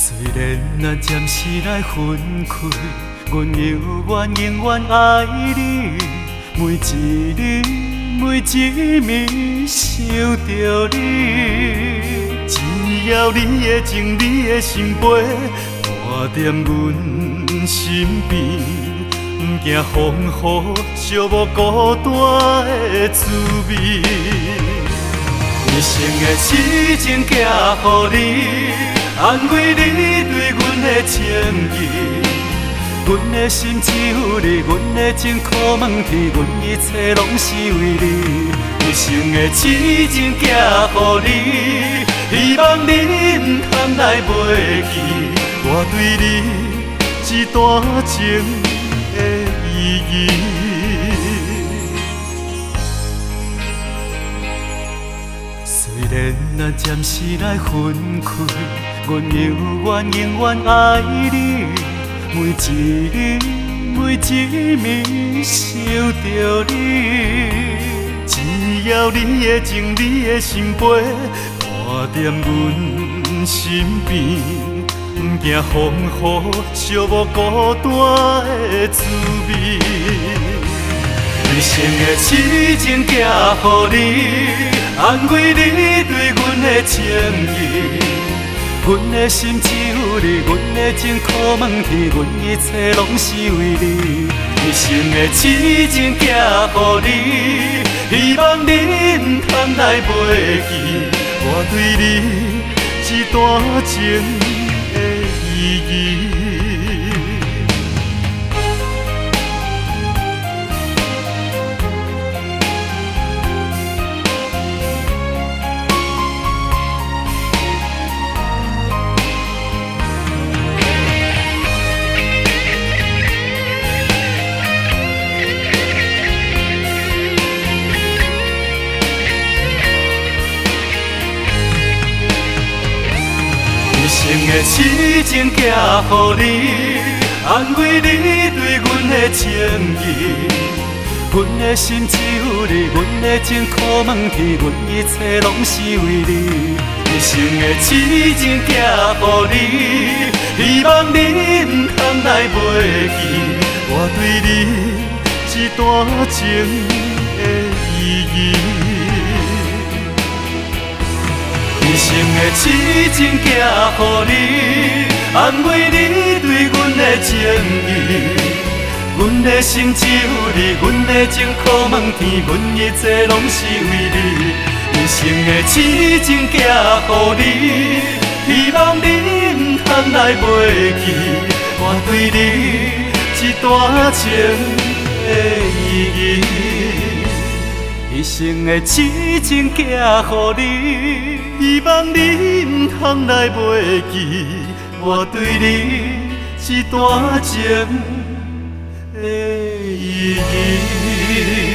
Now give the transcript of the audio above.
虽然咱暂时来分开，阮犹原永远爱你。每一日，每一暝想着你，只要你的情，你的心陪，伴在阮身边，不惊风雨，寂寞孤单的滋味。一生的痴情寄予你，安慰你对阮的情意。阮的心只有你，阮的情苦问天，阮一切拢是为你。一生的痴情寄予你，希望你唔通来袂记我对你这段情的意义。虽然咱暂时来分开，阮犹原永远爱你。每一日，每一暝想着你，只要你的情，你的心陪，伴在阮身边，不惊风雨，寂寞孤单的滋味。一生的痴情寄予你，安慰你对阮的情意。阮的心只有你，阮的情苦问天，阮一切拢是为你。一生的痴情寄予你，希望你唔通来袂记我对你这段情的意义。一生的痴情寄予你，安慰你对阮的情意。阮的心只有你，阮的情苦问天，阮一切拢是为你。一生的痴情寄予你，希望你唔通来袂记我对你这段情的意义。一生的痴情寄予你，安慰你对阮的情意。阮的心只有你，阮的情苦问天，阮一切拢是为你。一生的痴情寄予你，希望你唔通来袂记我对你这段情的意义。一生的痴情寄予你，希望你唔通来袂记我对你这段情的意义。